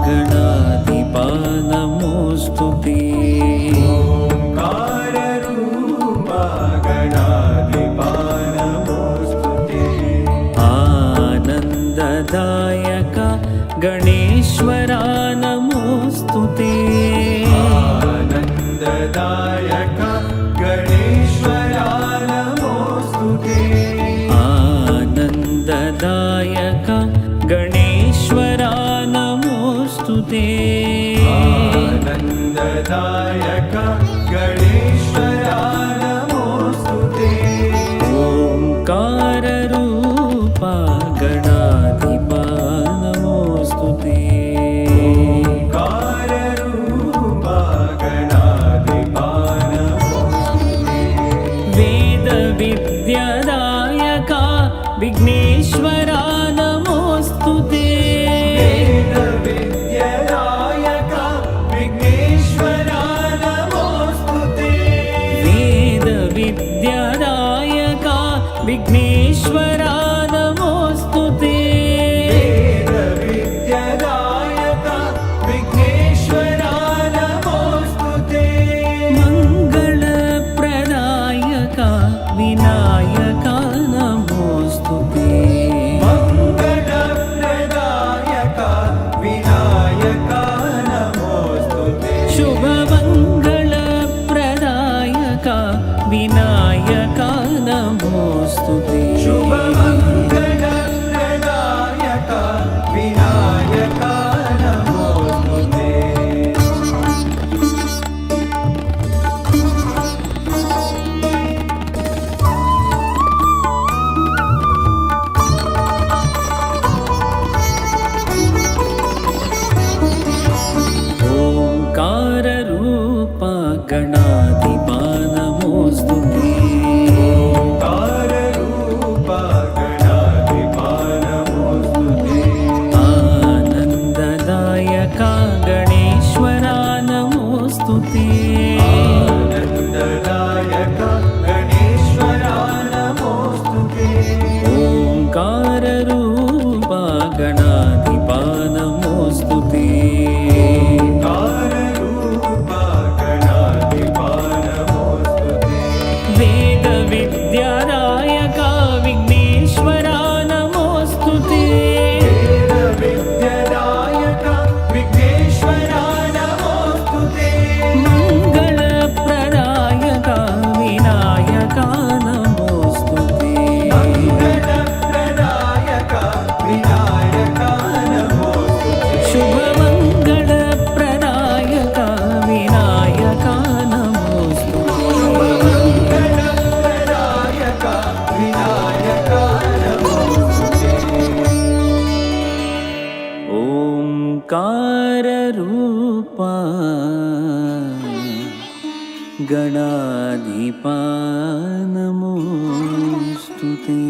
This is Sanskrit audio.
गणाधिपा नमोऽस्तु ते। ओंकाररूपा गणाधिपा नमोऽस्तु ते। आनन्ददायक गणेश्वरा नमोऽस्तु ते। आनन्ददायक गणेश्वरा नमोऽस्तु ते। आनन्ददायक गणेश्वरा नमोऽस्तु ते। आनन्ददायक गणेश्वरा नमोऽस्तु ते। ओंकाररूपा गणाधिपा नमोऽस्तु ते। ओंकाररूपा गणाधिपा नमोऽस्तु ते। वेदविद्यादायक विघ्नेश्वरा नमोऽस्तु ते। वेदविद्यादायक विघ्नेश्वरा नमोऽस्तु ते। वेदविद्यादायक विघ्नेश्वरा नमोऽस्तु ते। वेदविद्यादायक विघ्नेश्वरा नमोऽस्तु ते। मङ्गलप्रदायक विनायक नमोऽस्तु ते। मङ्गलप्रदायक विनायक नमोऽस्तु ते। शुभमङ्गलप्रदायक विनायक नमोऽस्तु ते। शुभमङ्गलप्रदायक विनायक नमोऽस्तु ते। ओंकाररूपा गणाधिपा नमोऽस्तु ते। ओंकाररूपा गणाधिपा नमोऽस्तु ते। आनन्ददायक गणेश्वरा नमोऽस्तु ते। आनन्ददायक गणेश्वरा नमोऽस्तु ते। ओंकाररूपा गणाधिपा नमोऽस्तु ते। ओंकाररूपा गणाधिपा नमोऽस्तु ते। वेदविद्यादायक विघ्नेश्वरा नमोऽस्तु ते। वेदविद्यादायक विघ्नेश्वरा नमोऽस्तु ते। मङ्गलप्रदायक विनायक नमोऽस्तु ते। मङ्गलप्रदायक विनायक नमोऽस्तु ते। शुभमङ्गलप्रदायक विनायक नमोऽस्तु ते। शुभमङ्गलप्रदायक विनायक नमोऽस्तु ते। ओंकाररूपा गणाधिपा नमोऽस्तु ते।